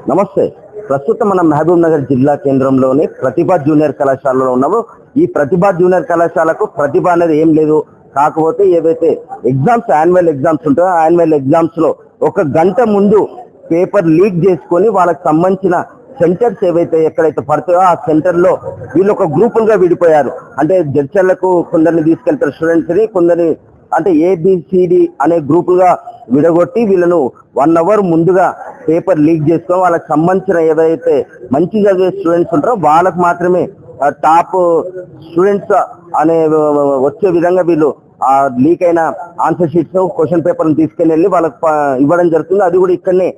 నమస్తే. ప్రస్తుతం మనం మహబూబ్ నగర్ జిల్లా కేంద్రంలోని ప్రతిభ జూనియర్ కళాశాలలో ఉన్నాము. ఈ ప్రతిభ జూనియర్ కళాశాలకు ప్రతిభ అనేది ఏం లేదు. కాకపోతే ఏవైతే ఎగ్జామ్స్ యాన్యువల్ ఎగ్జామ్స్ ఉంటాయో యాన్యువల్ ఎగ్జామ్స్ లో ఒక గంట ముందు పేపర్ లీక్ చేసుకొని వాళ్ళకి సంబంధించిన సెంటర్స్ ఏవైతే ఎక్కడైతే పడతాయో ఆ సెంటర్ లో వీళ్ళు ఒక గ్రూపులుగా విడిపోయారు. అంటే జడ్చర్లకు కొందరిని తీసుకెళ్తారు స్టూడెంట్స్ ని, కొందరిని అంటే ఏబిసిడి అనే గ్రూపులుగా విడగొట్టి వీళ్ళను 1 అవర్ ముందుగా పేపర్ లీక్ చేసుకొని వాళ్ళకి సంబంధించిన ఏదైతే మంచి చదివే స్టూడెంట్స్ ఉంటారో వాళ్ళకు మాత్రమే టాప్ స్టూడెంట్స్ అనే వచ్చే విధంగా వీళ్ళు ఆ లీక్ అయిన ఆన్సర్ షీట్స్ క్వశ్చన్ పేపర్ని తీసుకెళ్లి వెళ్ళి వాళ్ళకి ఇవ్వడం జరుగుతుంది. అది కూడా ఇక్కడనే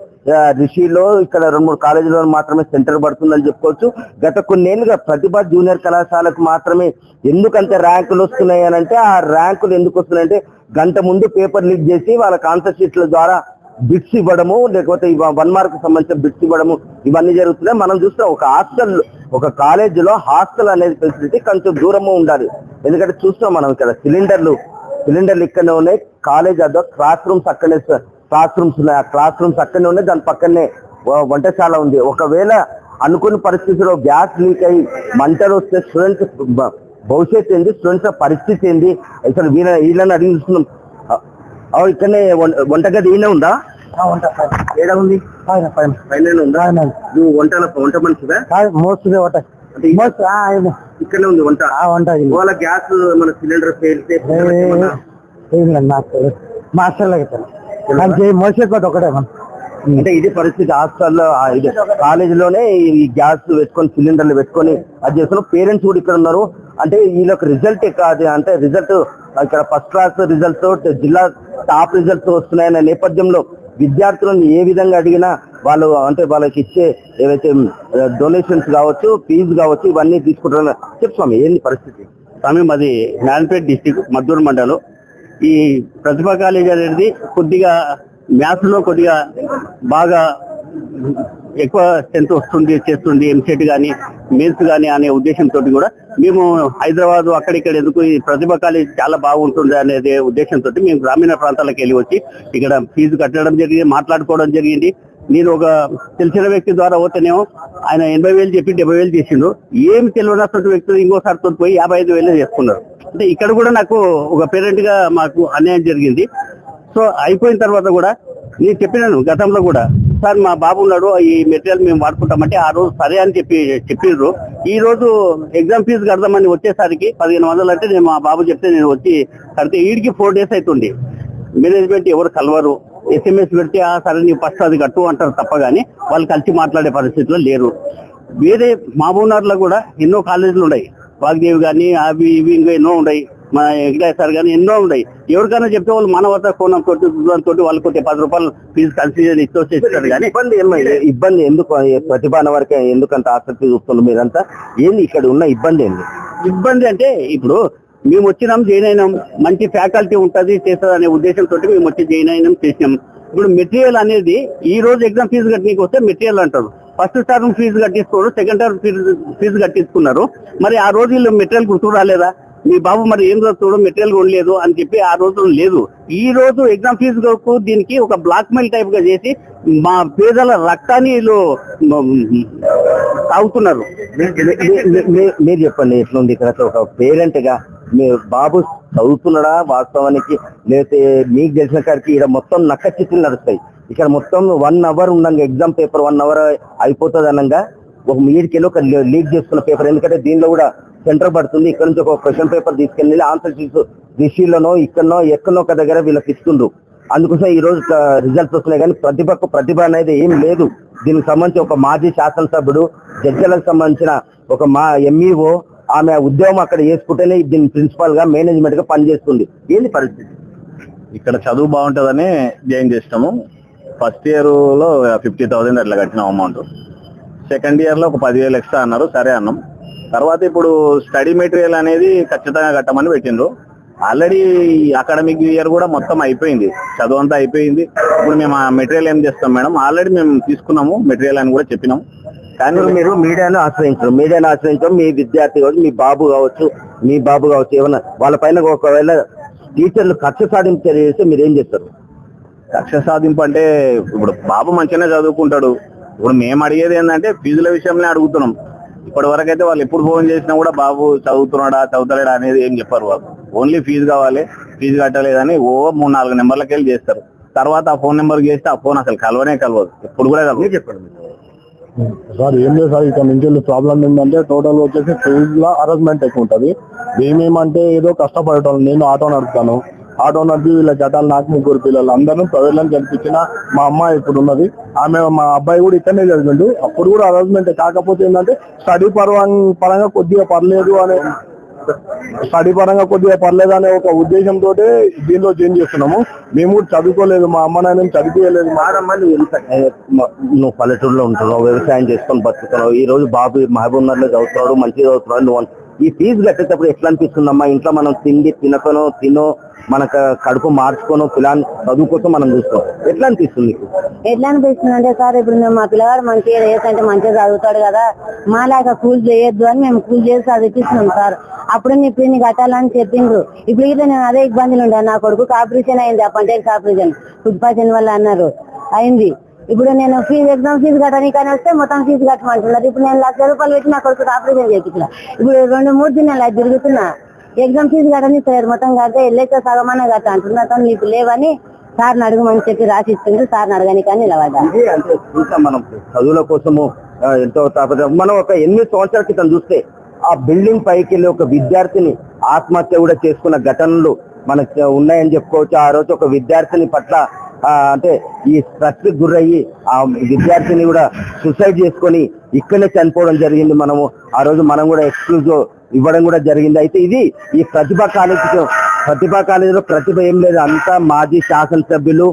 రిషిలో ఇక్కడ 2-3 కాలేజీలో మాత్రమే సెంటర్ పడుతుందని చెప్పుకోవచ్చు. గత కొన్నేళ్లుగా ప్రతిభ జూనియర్ కళాశాలకు మాత్రమే ఎందుకంటే ర్యాంకులు వస్తున్నాయి అని అంటే ఆ ర్యాంకులు ఎందుకు వస్తున్నాయంటే గంట ముందు పేపర్ లీక్ చేసి వాళ్ళకి ఆన్సర్ షీట్ల ద్వారా బిట్స్ ఇవ్వడము, లేకపోతే 1 మార్క్ సంబంధించిన బిట్స్ ఇవ్వడము ఇవన్నీ జరుగుతున్నాయి. మనం చూస్తున్నాం ఒక హాస్టల్ ఒక కాలేజీలో హాస్టల్ అనేది ఫెసిలిటీ కొంచెం దూరము ఉండాలి. ఎందుకంటే చూస్తున్నాం మనం ఇక్కడ సిలిండర్లు ఇక్కడనే ఉన్నాయి. కాలేజ్ అదో క్లాస్ రూమ్స్ అక్కడనే ఉన్నాయి. ఆ క్లాస్ రూమ్స్ అక్కడనే ఉన్నాయి. దాని పక్కనే వంటశాల ఉంది. ఒకవేళ అనుకున్న పరిస్థితిలో గ్యాస్ లీక్ అయ్యి మంటలు వస్తే స్టూడెంట్స్ భవిష్యత్తు ఏంది, స్టూడెంట్స్ పరిస్థితి ఏంది, అసలు వీళ్ళని అడిగి చూస్తున్నాం. ఇక్కడనే వంటగది ఈయన ఉందా? ఏడా ఉంది? పైన ఉందా? నువ్వు వంట మనిషిదా? మోస్ట్ ఇక్కడనే ఉంది వంట. వాళ్ళ గ్యాస్ మన సిలిండర్ పేలితే ఒకటే అంటే ఇది పరిస్థితి. హాస్టల్లో కాలేజీలోనే ఈ గ్యాస్ పెట్టుకొని సిలిండర్లు పెట్టుకొని అది చేస్తున్న పేరెంట్స్ కూడా ఇక్కడ ఉన్నారు. అంటే వీళ్ళకి రిజల్ట్ కాదు అంటే రిజల్ట్ ఇక్కడ ఫస్ట్ క్లాస్ రిజల్ట్స్ జిల్లా టాప్ రిజల్ట్స్ వస్తున్నాయన్న నేపథ్యంలో విద్యార్థులను ఏ విధంగా అడిగినా వాళ్ళు అంటే వాళ్ళకి ఇచ్చే ఏవైతే డొనేషన్స్ కావచ్చు, ఫీజు కావచ్చు, ఇవన్నీ తీసుకుంటున్నారు. చెప్పు స్వామి, ఏంది పరిస్థితి? స్వామి, మాది నారాయణపేట డిస్టిక్ మద్దూరు మండలం. ఈ ప్రతిభా కాలేజ్ అనేది కొద్దిగా మ్యాథ్స్ లో కొద్దిగా బాగా ఎక్కువ స్ట్రెంత్ చేస్తుంది ఎంసెట్ కానీ మెయిన్స్ కానీ అనే ఉద్దేశంతో కూడా మేము హైదరాబాద్ అక్కడిక్కడ ఎందుకు ఈ ప్రతిభా కాలేజ్ చాలా బాగుంటుంది అనేది ఉద్దేశంతో మేము గ్రామీణ ప్రాంతాలకు వెళ్ళి వచ్చి ఇక్కడ ఫీజు కట్టడం జరిగింది, మాట్లాడుకోవడం జరిగింది. నేను ఒక తెలిసిన వ్యక్తి ద్వారా పోతేనేమో ఆయన 80,000 చెప్పి 70,000 చేసిండు. ఏమి తెలియనటువంటి వ్యక్తులు ఇంకోసారితో పోయి 55,000 చేసుకున్నారు. అంటే ఇక్కడ కూడా నాకు ఒక పేరెంట్ గా మాకు అన్యాయం జరిగింది. సో అయిపోయిన తర్వాత కూడా నేను చెప్పినాను గతంలో కూడా, సార్ మా బాబు ఉన్నాడు, ఈ మెటీరియల్ మేము వాడుకుంటామంటే ఆ రోజు సరే అని చెప్పిర్రు. ఈ రోజు ఎగ్జామ్ ఫీజు కడదామని వచ్చేసరికి 1,500 అంటే నేను మా బాబు చెప్తే నేను వచ్చి కడితే ఈడికి 4 days అవుతుంది. మేనేజ్మెంట్ ఎవరు కలవరు, SMS పెడితే సరే నీ ఫస్ట్ అది కట్టు అంటారు తప్ప కానీ వాళ్ళు కలిసి మాట్లాడే పరిస్థితిలో లేరు. వేరే మహబూబ్నగర్లో కూడా ఎన్నో కాలేజీలు ఉన్నాయి, వాగ్దేవి కానీ అవి ఇవి ఇంకా ఎన్నో ఉన్నాయి, మన వెంకటేశ్వర సార్ కానీ ఎన్నో ఉన్నాయి. ఎవరికైనా చెప్తే వాళ్ళు మానవత కోణం తోటి వాళ్ళకు 10 రూపాయలు ఫీజు కన్సిడర్ ఇస్తారు. కానీ ఇబ్బంది ఎందుకు ప్రతిభ అన్న వరకే ఎందుకంత ఆసక్తి చూస్తున్నారు మీరంతా? ఏంది ఇక్కడ ఉన్న ఇబ్బంది ఏంది? ఇబ్బంది అంటే ఇప్పుడు మేము వచ్చినాం, జాయిన్ అయినాం, మంచి ఫ్యాకల్టీ ఉంటుంది చేస్తుంది అనే ఉద్దేశంతో మేము వచ్చి జాయిన్ అయినాం, చేసినాం. ఇప్పుడు మెటీరియల్ అనేది ఈ రోజు ఎగ్జామ్ ఫీజు కట్టడానికి వస్తే మెటీరియల్ అంటారు. ఫస్ట్ టర్మ్ ఫీజు కట్టించుకోరు, సెకండ్ టర్మ్ ఫీజు కట్టించుకున్నారు. మరి ఆ రోజు వీళ్ళు మెటీరియల్ గుర్తు రాలేదా? మీ బాబు మరి ఏం చదువుతాడు, మెటీరియల్ కొనలేదు అని చెప్పి ఆ రోజు లేదు. ఈ రోజు ఎగ్జామ్ ఫీజు దీనికి ఒక బ్లాక్ మెయిల్ టైప్ గా చేసి మా పేదల రక్తాన్ని వీళ్ళు తాగుతున్నారు. మీరు చెప్పండి, ఎట్లుంది ఇక్కడ ఒక పేరెంట్ గా మీ బాబు చదువుతున్నాడా వాస్తవానికి, లేకపోతే మీకు తెలిసిన కాడికి ఇక్కడ మొత్తం నక్క చిత్తులు నడుస్తాయి. ఇక్కడ మొత్తం 1 అవర్ ఉండగా ఎగ్జామ్ పేపర్ 1 అవర్ అయిపోతుంది అనగా ఒక మీడికెళ్ళి ఒక లీక్ చేసుకున్న పేపర్, ఎందుకంటే దీనిలో కూడా సెంటర్ పడుతుంది. ఇక్కడ నుంచి ఒక క్వశ్చన్ పేపర్ తీసుకెళ్ళి ఆన్సర్ షీట్స్ రిషీలోనో ఇక్కడనో ఎక్కడనో ఒక దగ్గర వీళ్ళకి ఇస్తుండ్రు. అందుకోసం ఈ రోజు రిజల్ట్స్ వస్తున్నాయి. కానీ ప్రతిభ అనేది ఏం లేదు. దీనికి సంబంధించి ఒక మాజీ శాసనసభ్యుడు, జడ్జిలకు సంబంధించిన ఒక ఎంఈఓ ఆమె ఉద్యోగం అక్కడ చేసుకుంటేనే దీని ప్రిన్సిపల్ గా మేనేజ్మెంట్ గా పనిచేస్తుంది. ఏంది పరిస్థితి? ఇక్కడ చదువు బాగుంటుందని జాయిన్ చేసినాము. ఫస్ట్ ఇయర్ లో 50,000 అట్లా కట్టినాం అమౌంట్. సెకండ్ ఇయర్ లో ఒక 10,000 ఎక్స్ట్రా అన్నారు, సరే అన్నాం. తర్వాత ఇప్పుడు స్టడీ మెటీరియల్ అనేది ఖచ్చితంగా కట్టమని పెట్టిండ్రు. ఆల్రెడీ అకాడమిక్ ఇయర్ కూడా మొత్తం అయిపోయింది, చదువు అంతా అయిపోయింది. ఇప్పుడు మేము ఆ మెటీరియల్ ఏం చేస్తాం మేడం, ఆల్రెడీ మేము తీసుకున్నాము మెటీరియల్ అని కూడా చెప్పినాం. కానీ మీరు మీడియాను ఆశ్రయించడం మీ విద్యార్థి కావచ్చు, మీ బాబు కావచ్చు ఏమన్నా వాళ్ళ పైన ఒకవేళ టీచర్లు కక్ష సాధింపు చేస్తే మీరు ఏం చేస్తారు? కక్ష సాధింపు అంటే ఇప్పుడు బాబు మంచిగానే చదువుకుంటాడు. ఇప్పుడు మేము అడిగేది ఏంటంటే ఫీజుల విషయంలో అడుగుతున్నాం. ఇప్పటి వరకు అయితే వాళ్ళు ఎప్పుడు ఫోన్ చేసినా కూడా బాబు చదువుతలేడా అనేది ఏం చెప్పారు. వాళ్ళు ఓన్లీ ఫీజు కావాలి, ఫీజు కట్టలేదని 3-4 నెంబర్లకి వెళ్ళి చేస్తారు. తర్వాత ఆ ఫోన్ నెంబర్ చేస్తే ఆ ఫోన్ అసలు కలవదు, ఎప్పుడు కూడా కలవదు. చెప్పండి సార్. ఏం లేదు సార్, ఇక్కడ నుంచి ప్రాబ్లం ఏంటంటే టోటల్ వచ్చేసి ఫీజు లో అరేంజ్మెంట్ ఎక్కువ ఉంటుంది. మేమేమంటే ఏదో కష్టపడటం, నేను ఆటో నడుపుతాను, ఆటో నడిపి వీళ్ళ జటాలు నాకు 3 పిల్లలు అందరూ ప్రైవేట్ కనిపించిన మా అమ్మాయి ఇప్పుడు ఉన్నది, మా అబ్బాయి కూడా ఇక్కడనే చదివిండు. అప్పుడు కూడా అరేంజ్మెంట్ కాకపోతే ఏంటంటే స్టడీ పరంగా కొద్దిగా పర్లేదు అనే ఒక ఉద్దేశంతో దీనిలో చేంజ్ చేస్తున్నాము. మేము కూడా చదువుకోలేదు, మా అమ్మ నాయన చదివించలేదు. నువ్వు పల్లెటూరులో ఉంటున్నావు, వ్యవసాయం చేసుకొని బతుకుతున్నావు. ఈ రోజు బాబు మహబూబ్ నగర్ లో చదువుతున్నాడు, మంచిగా చదువుతున్నాడు. నువ్వు ఈ ఫీజు కట్టేటప్పుడు ఎట్లా అనిపిస్తుందమ్మా? ఇంట్లో మనం తినో మనకు కడుపు మార్చుకోను పిల్లని చదువు కోసం మనం చూస్తాం. ఎట్లా అనిపిస్తుంది? ఎట్లా అనిపిస్తుంది అంటే సార్, ఇప్పుడు మేము మా పిల్లగాడు మంచిగా చేస్తుంటే మంచిగా చదువుతాడు కదా, మాలాగా కూల్ చేయొద్దు అని మేము కూల్ చేసి చదివిస్తున్నాం సార్. అప్పుడు నీ కట్టాలని చెప్పిండ్రు. ఇప్పుడు ఇట్లా నేను అదే ఇబ్బందులు ఉండే, నా కొడుకు ఆపరేషన్ అయింది, అపెండిక్స్ ఆపరేషన్ ఫుడ్ పాయిజన్ వల్ల అన్నారు అయింది. ఇప్పుడు నేను ఎగ్జామ్ ఫీజు కట్టడానికి వస్తే మొత్తం ఫీజు కట్టమంటున్నారు. ఇప్పుడు నేను ₹1,00,000 పెట్టి నా కొడుకు ఆపరేషన్ చేయించిన. ఇప్పుడు 2-3 దినాలు అది తిరుగుతున్నా, ఎగ్జామ్ ఫీజు కట్టని మొత్తం కడితే వెళ్ళేస్తే సగమన్నా కట్ట అంటున్నా. నీకు లేవని సార్ని అడగమని చెప్పి రాసి ఇస్తుంది. సార్ని అడగని కానీ నిలబడ్డా. అంటే చూసాం మనం చదువుల కోసము ఎంతో మనం ఒక 8 సంవత్సరాల క్రితం చూస్తే ఆ బిల్డింగ్ పైకి వెళ్ళి ఒక విద్యార్థిని ఆత్మహత్య కూడా చేసుకున్న ఘటనలు మనకు ఉన్నాయని చెప్పుకోవచ్చు. ఆ రోజు ఒక విద్యార్థిని పట్ల అంటే ఈ స్ట్రెస్ గురయ్యి ఆ విద్యార్థిని కూడా సూసైడ్ చేసుకొని ఇక్కడనే చనిపోవడం జరిగింది. ఆ రోజు మనం కూడా ఎక్స్క్లూజివ్ ఇవ్వడం కూడా జరిగింది. అయితే ఇది ఈ ప్రతిభా కాలేజీలో ప్రతిభ ఏం లేదు, అంతా మాజీ శాసనసభ్యులు,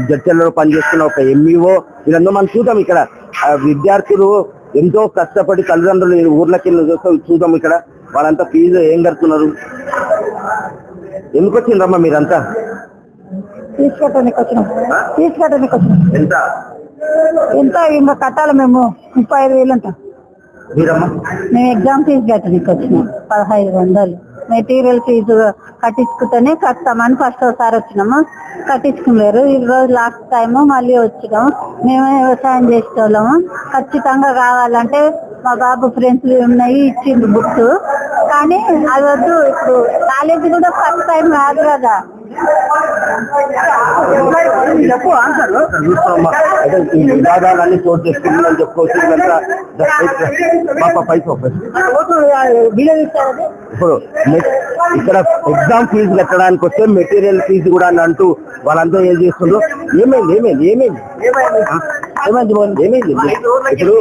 జడ్చర్లలో పనిచేస్తున్న ఒక ఎంఈఓ, వీళ్ళందరూ మనం చూద్దాం. ఇక్కడ విద్యార్థులు ఎంతో కష్టపడి తల్లిదండ్రులు ఊర్లకి చూద్దాం. ఇక్కడ వాళ్ళంతా ఫీజు ఏం కడుతున్నారు? ఎందుకు వచ్చిండ్రమ్మా మీరంతా? తీసుకట్టడానికి వచ్చినాం. ఎంత ఇంకా కట్టాలి మేము 35,000 అంట. మీరమ్మా? మేము ఎగ్జామ్ ఫీజు కట్టడానికి వచ్చినాం 1,500. మెటీరియల్ ఫీజు కట్టించుకుంటేనే కడతామని ఫస్ట్ ఒకసారి వచ్చినాము, కట్టించుకోలేరు. ఈ రోజు లాస్ట్ టైం మళ్ళీ వచ్చినాము. మేము వ్యవసాయం చేసేవాళ్ళము, ఖచ్చితంగా కావాలంటే మా బాబు ఫ్రెండ్స్ ఉన్నాయి ఇచ్చిండు బుక్స్, కానీ అది వద్దు. ఇప్పుడు కాలేజీ కూడా ఫస్ట్ టైం కాదు కదా. ఈ వివాదాలన్నీ చోటు చేసుకుంటుందని చెప్పుకోవచ్చు. ఇప్పుడు ఇక్కడ ఎగ్జామ్ ఫీజు కట్టడానికి వస్తే మెటీరియల్ ఫీజు కూడా అని అంటూ వాళ్ళంతా ఏం చేస్తుండ్రు? ఏమైంది ఇప్పుడు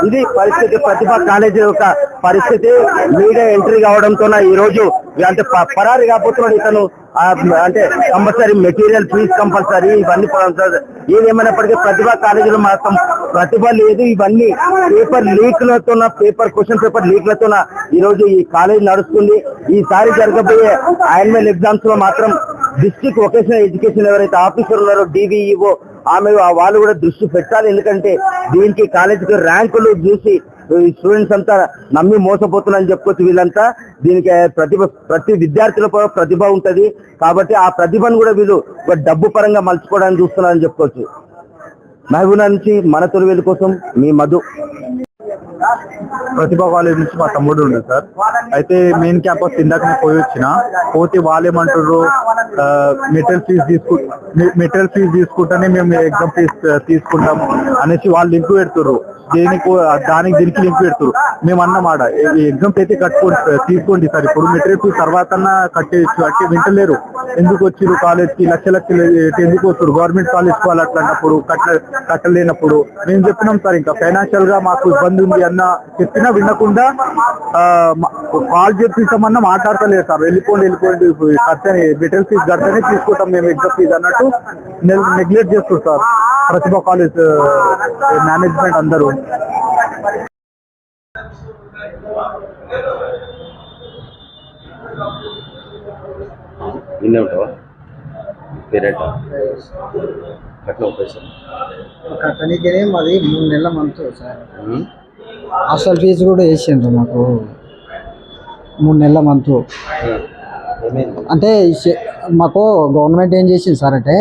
ఇది పరిస్థితి, ప్రతిభా కాలేజీ యొక్క పరిస్థితి. మీడియా ఎంట్రీ కావడంతో ఈ రోజు అంటే పరారి కాబోతున్నాడు ఇతను. అంటే కంపల్సరీ మెటీరియల్ ఫీజు కంపల్సరీ, ఇవన్నీ ఏదేమైనప్పటికీ ప్రతిభా కాలేజీలో మాత్రం ప్రతిభ లేదు. ఇవన్నీ క్వశ్చన్ పేపర్ లీక్లతో ఈ రోజు ఈ కాలేజ్ నడుస్తుంది. ఈసారి జరగబోయే యాన్యువల్ ఎగ్జామ్స్ లో మాత్రం డిస్ట్రిక్ట్ వొకేషనల్ ఎడ్యుకేషన్ ఎవరైతే ఆఫీసర్ ఉన్నారో డివిఈఓ వాళ్ళు కూడా దృష్టి పెట్టాలి. ఎందుకంటే దీనికి కాలేజీకి ర్యాంకులు చూసి ఈ స్టూడెంట్స్ అంతా నమ్మి మోసపోతున్నారని చెప్పుకోవచ్చు. వీళ్ళంతా దీనికి ప్రతి విద్యార్థుల ప్రతిభ ఉంటది కాబట్టి ఆ ప్రతిభను కూడా వీళ్ళు ఒక డబ్బు పరంగా మలుచుకోవడానికి చూస్తున్నారని చెప్పుకోవచ్చు. మహబూబ్నగర్ నుంచి మన తొలివేలు కోసం మీ మధు. ప్రతిభా కాలేజ్ నుంచి మా తమ్ముడు ఉండదు సార్. అయితే మెయిన్ క్యాంపస్ ఇందాకనే పోతే వాళ్ళు ఏమంటారు, మెటీరియల్ ఫీజు తీసుకుంటేనే మేము ఎగ్జామ్ ఫీజు తీసుకుంటాం అనేసి వాళ్ళు లింక్ పెడుతుర్రు. దీనికి లింక్ పెడుతురు. మేము అన్నమాట ఎగ్జామ్స్ అయితే తీసుకోండి సార్, ఇప్పుడు మెటీరియల్ ఫీజు తర్వాత కట్టేయచ్చు అంటే వింటలేరు. ఎందుకు వచ్చిరు కాలేజ్కి లక్షలు ఎందుకు వస్తారు, గవర్నమెంట్ కాలేజ్ వాళ్ళు అట్లాంటప్పుడు కట్టలేనప్పుడు మేము చెప్పినాం సార్. ఇంకా ఫైనాన్షియల్ గా మాకు ఇబ్బంది ఉంది అన్న చెప్పినా వినకుండా కాల్ చేపిస్తామన్నా మాట్లాడతలేదు సార్. వెళ్ళిపోండి కట్టని మెటీరియల్ ఫీజు కడితేనే తీసుకుంటాం మేము ఎగ్జామ్ ఫీజు అన్నట్టు నెగ్లెక్ట్ చేస్తారు సార్ ప్రతిభా కాలేజ్ మేనేజ్మెంట్ అందరూ. కట్టడానికే మాది 3 నెలల మంత్ సార్. హాస్టల్ ఫీజు కూడా వేసిండ్రు మాకు 3 నెలల మంత్. అంటే మాకు గవర్నమెంట్ ఏం చేసింది సార్ అంటే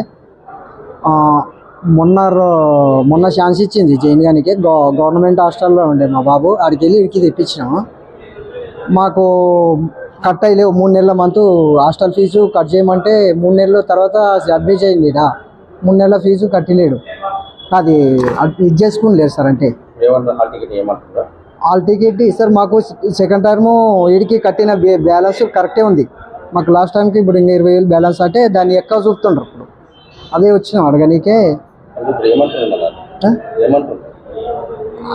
మొన్న ఛాన్స్ ఇచ్చింది జాయిన్ గానికి. గవర్నమెంట్ హాస్టల్లో ఉండే మా బాబు, ఆడికి వెళ్ళి ఇడికి తెప్పించినాము. మాకు కట్ అయ్యలేవు 3 నెలల మంత్ హాస్టల్ ఫీజు కట్ చేయమంటే 3 నెలల తర్వాత అడ్మిట్ అయింది. 3 నెలల ఫీజు కట్టలేడు. అది ఇది చేసుకుని సార్. అంటే హాల్ టికెట్ సార్ మాకు సెకండ్ టర్మ్ వీడికి కట్టిన బ్యాలెన్స్ కరెక్టే ఉంది. మాకు లాస్ట్ టైంకి ఇప్పుడు 20,000 బ్యాలెన్స్ అంటే దాన్ని ఎక్కువ చూపుతుండ్రు. ఇప్పుడు అదే వచ్చినాం అడగనీకే.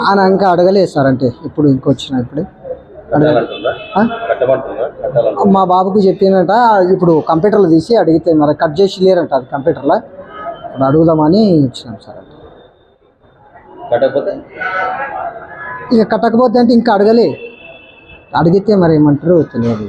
ఆయన ఇంకా అడగలేదు సార్. అంటే ఇప్పుడు ఇంకొచ్చిన ఇప్పుడు మా బాబుకు చెప్పినట ఇప్పుడు కంప్యూటర్లో తీసి అడిగితే మరి కట్ చేసి లేరంట అది కంప్యూటర్లో. ఇప్పుడు అడుగుదామని వచ్చినాం సార్. ఇక కట్టకపోతే అంటే ఇంకా అడగలే, అడిగితే మరి ఏమంటారు తెలియదు.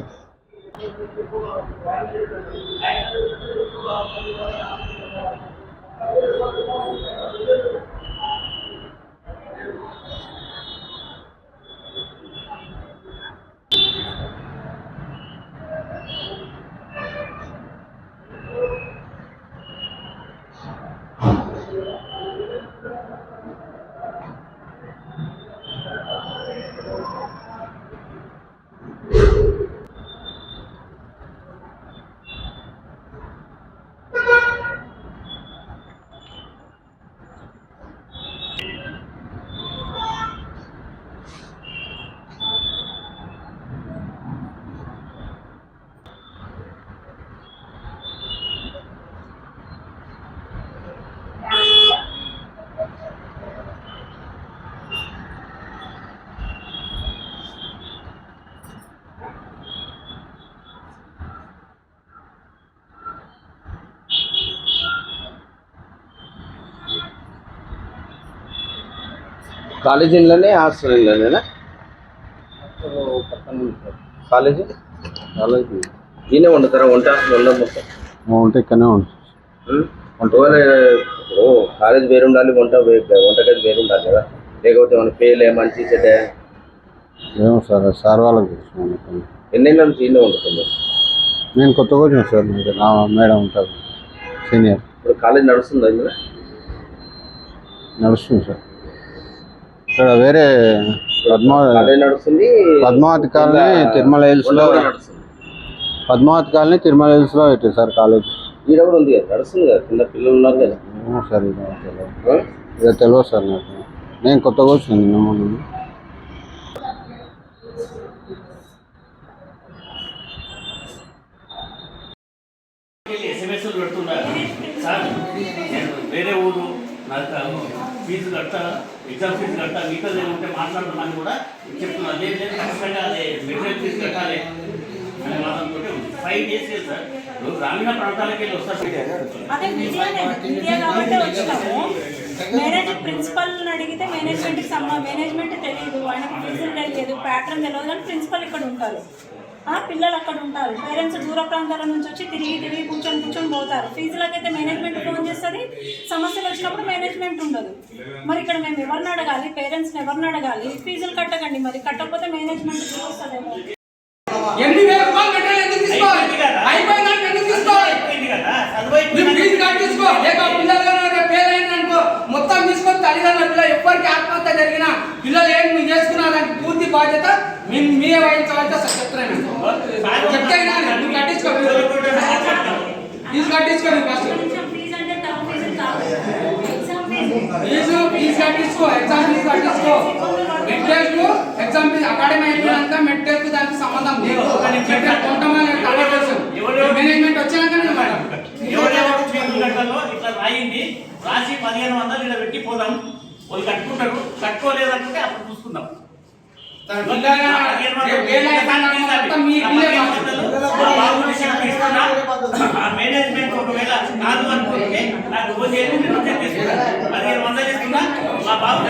కాలేజీలోనే హాస్టల్లోనేనా? కాలేజీ దీనే వండుతారా? వంట మొత్తం వంట ఇక్కడనే ఉంటుంది. కాలేజ్ వేరు ఉండాలి, వంటగది వేరు ఉండాలి కదా. లేకపోతే మన పేలే మంచి చెడ్డ ఏమో సార్, సార్ వాళ్ళకి ఎన్నేళ్ళ నుంచి ఈయన వండుతుంది. నేను కొత్తగా వచ్చిన సార్. నా మేడం ఉంటుంది సీనియర్. ఇప్పుడు కాలేజ్ నడుస్తుందా? ఇందులో నడుస్తుంది సార్. ఇక్కడ వేరే పద్మావతి కాలనీ తిరుమల హిల్స్ లో పెట్టారు సార్ కాలేజ్. ఈడ కూడా ఉంది కదా, నడుస్తుంది కదా, కింద పిల్లలు ఉన్నారు కదా. సార్ ఇక తెలియదు సార్ నాకు. నేను కొత్తగా వచ్చింది మిమ్మల్ని. వేరే ఊరు నాకు ఫీజు కడతా, ఎగ్జామ్ ఫీజు కడతా, మీతో ఉంటే మాట్లాడదామని కూడా చెప్తున్నాను. అదే ఖచ్చితంగా అదే మెటీరియల్ ఫీజు కట్టాలి అనే వాదంతో ఉంది. 5 days సార్. గ్రామీణ ప్రాంతాలకి వెళ్ళి వస్తారు. ప్రిన్సిపల్ అడిగితే మేనేజ్మెంట్ తెలియదు, ఆయనకు ఫీజులు తెలియదు, ప్యాటర్న్ తెలియదు, కానీ ప్రిన్సిపల్ ఇక్కడ ఉంటారు. పిల్లలు అక్కడ ఉంటారు. పేరెంట్స్ దూర ప్రాంతాల నుంచి వచ్చి తిరిగి కూర్చొని పోతారు. ఫీజులకైతే మేనేజ్మెంట్ ఫోన్ చేస్తుంది, సమస్యలు వచ్చినప్పుడు మేనేజ్మెంట్ ఉండదు. మరి ఇక్కడ మేము ఎవరిని అడగాలి? పేరెంట్స్ని ఎవరిని అడగాలి? ఫీజులు కట్టకండి, మరి కట్టకపోతే మేనేజ్మెంట్ చూస్తుందేమో. మొత్తం తీసుకొని తల్లిదండ్రుల పిల్లలు ఎవ్వరికి ఆత్మహత్య జరిగినా పిల్లలు ఏం మీరు చేసుకున్నా దానికి పూర్తి బాధ్యత మీరే వహించవచ్చా సార్ చెప్తున్నాను. చెప్తే నువ్వు కట్టించుకో, ఫీజు కట్టించుకో, ఫీజు కట్టించుకో, ఎగ్జామ్ ఫీజు కట్టించుకో. మెట్రిక్ ఎగ్జామ్ ఫీజు అకాడమీ అయిపోయినాక మెట్రిక్ దానికి సంబంధం లేదు. మేనేజ్మెంట్ వచ్చినాక ఇట్లా రాయింది, రాసి 1500 ఇలా పెట్టి పోదాం. వాళ్ళు కట్టుకుంటారు, కట్టుకోలేదంటే అప్పుడు చూసుకుందాం. మేనేజ్మెంట్ ఒకవేళ కాదు అనుకుంటే నాకు ఫోన్ చేయండి, 1500 తీసుకున్నా మా బాబు